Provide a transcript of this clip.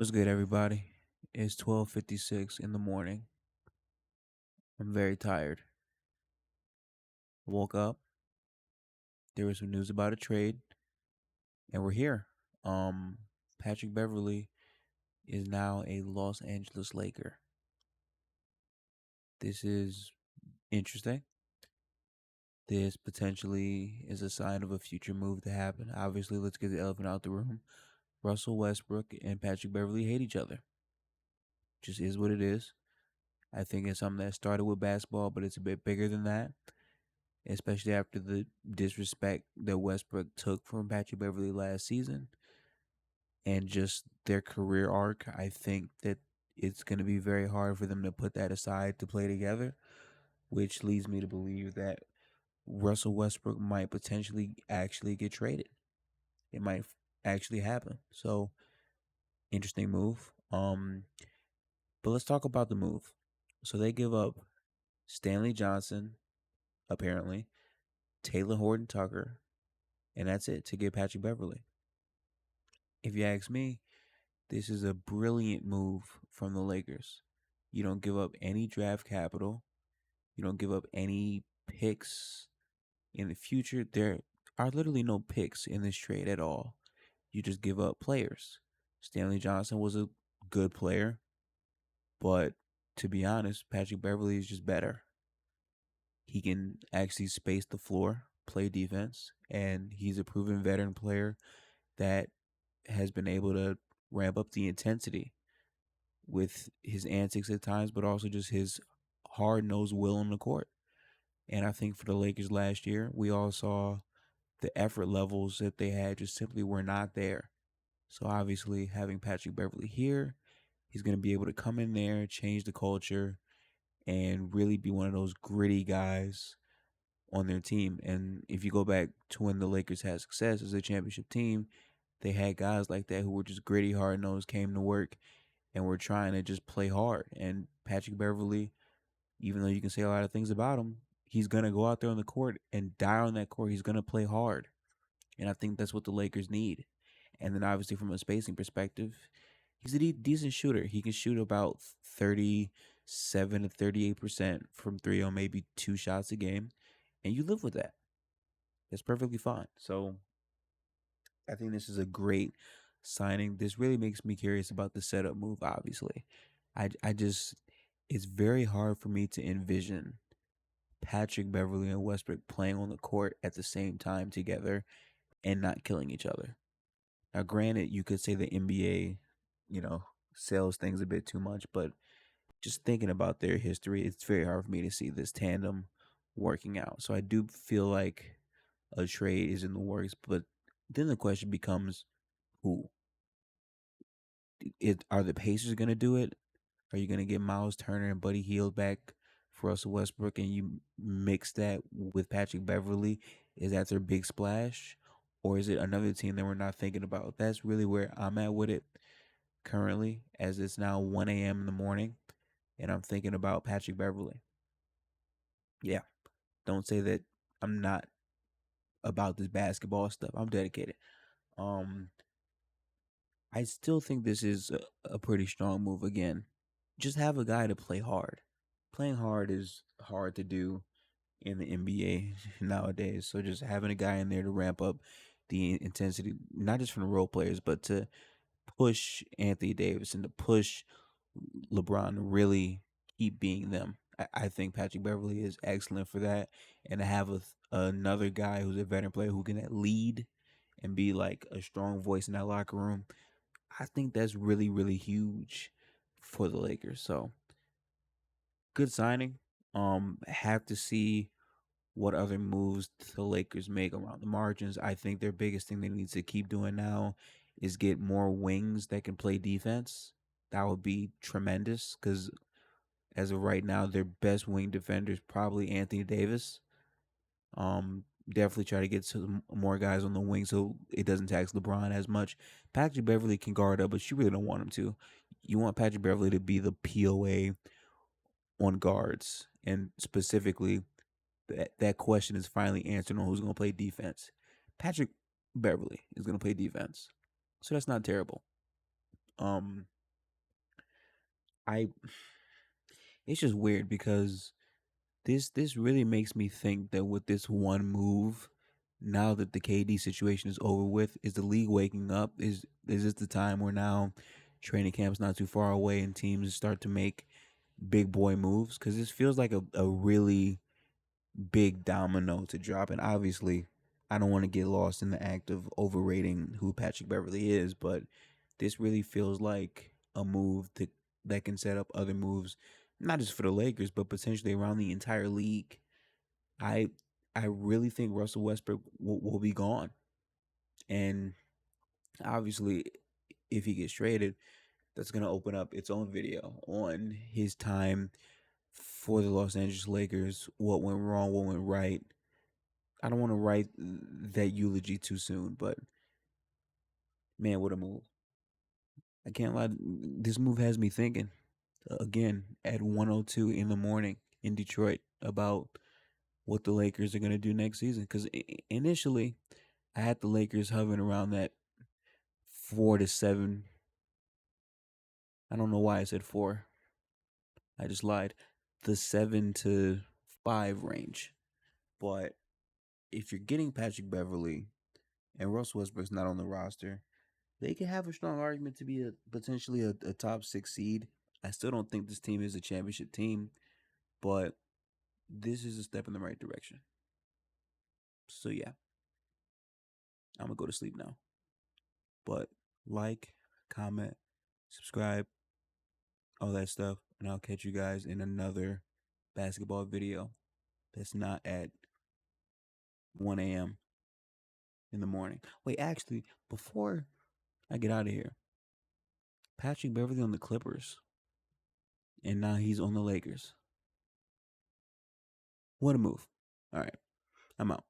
What's good, everybody? It's 12:56 in the morning. I'm very tired. I woke up. There was some news about a trade, and we're here. Um, Patrick Beverly is now a Los Angeles Laker. This is interesting. This potentially is a sign of a future move to happen. Obviously, let's get the elephant out the room. Russell Westbrook and Patrick Beverly hate each other. Just is what it is. I think it's something that started with basketball, but it's a bit bigger than that, especially after the disrespect that Westbrook took from Patrick Beverly last season and just their career arc. I think that it's going to be very hard for them to put that aside to play together, which leads me to believe that Russell Westbrook might potentially actually get traded. It might actually happen. So, interesting move. But let's talk about the move. So they give up Stanley Johnson, apparently, Taylor Horton Tucker, and that's it to get Patrick Beverly. If you ask me, this is a brilliant move from the Lakers. You don't give up any draft capital. You don't give up any picks in the future. There are literally no picks in this trade at all. You just give up players. Stanley Johnson was a good player, but to be honest, Patrick Beverly is just better. He can actually space the floor, play defense, and he's a proven veteran player that has been able to ramp up the intensity with his antics at times, but also just his hard nosed will on the court. And I think for the Lakers last year, we all saw the effort levels that they had just simply were not there. So obviously, having Patrick Beverly here, he's going to be able to come in there, change the culture, and really be one of those gritty guys on their team. And if you go back to when the Lakers had success as a championship team, they had guys like that who were just gritty, hard nosed, came to work, and were trying to just play hard. And Patrick Beverly, even though you can say a lot of things about him, he's gonna go out there on the court and die on that court. He's gonna play hard, and I think that's what the Lakers need. And then obviously from a spacing perspective, he's a decent shooter. He can shoot about 37 to 38% from three on maybe two shots a game, and you live with that. That's perfectly fine. So I think this is a great signing. This really makes me curious about the setup move, obviously. I just, it's very hard for me to envision Patrick Beverly and Westbrook playing on the court at the same time together and not killing each other. Now, granted, you could say the NBA, sells things a bit too much, but just thinking about their history, it's very hard for me to see this tandem working out. So I do feel like a trade is in the works, but then the question becomes who? Are the Pacers going to do it? Are you going to get Miles Turner and Buddy Hield back for Russell Westbrook and you mix that with Patrick Beverly? Is that their big splash? Or is it another team that we're not thinking about? That's really where I'm at with it currently, as it's now 1 a.m. in the morning and I'm thinking about Patrick Beverly. Yeah, don't say that I'm not about this basketball stuff. I'm dedicated. Um, I still think this is a pretty strong move again. Just have a guy to play hard. Playing hard is hard to do in the NBA nowadays. So just having a guy in there to ramp up the intensity, not just from the role players, but to push Anthony Davis and to push LeBron to really keep being them. I think Patrick Beverly is excellent for that. And to have another guy who's a veteran player who can lead and be like a strong voice in that locker room, I think that's really, really huge for the Lakers. So good signing. Have to see what other moves the Lakers make around the margins. I think their biggest thing they need to keep doing now is get more wings that can play defense. That would be tremendous because as of right now, their best wing defender is probably Anthony Davis. Definitely try to get some more guys on the wing so it doesn't tax LeBron as much. Patrick Beverly can guard up, but you really don't want him to. You want Patrick Beverly to be the POA on guards, and specifically, that question is finally answered on who's going to play defense. Patrick Beverly is going to play defense, so that's not terrible. Um, I it's just weird because this really makes me think that with this one move, now that the KD situation is over with, is the league waking up? Is this the time where now training camp's not too far away and teams start to make big boy moves? Because this feels like a really big domino to drop. And obviously, I don't want to get lost in the act of overrating who Patrick Beverly is, but this really feels like a move that can set up other moves, not just for the Lakers, but potentially around the entire league. I I really think Russell Westbrook will be gone, and obviously, if he gets traded, that's gonna open up its own video on his time for the Los Angeles Lakers. What went wrong? What went right? I don't want to write that eulogy too soon, but man, what a move! I can't lie. This move has me thinking again at 1:02 in the morning in Detroit about what the Lakers are going to do next season. Because initially, I had the Lakers hovering around that 4 to 7. I don't know why I said 4. I just lied. The 7 to 5 range. But if you're getting Patrick Beverly and Russell Westbrook's not on the roster, they can have a strong argument to be potentially a top 6 seed. I still don't think this team is a championship team, but this is a step in the right direction. So yeah, I'm gonna go to sleep now. But like, comment, subscribe, all that stuff, and I'll catch you guys in another basketball video that's not at 1 a.m. in the morning. Wait, actually, before I get out of here, Patrick Beverly on the Clippers, and now he's on the Lakers. What a move. All right, I'm out.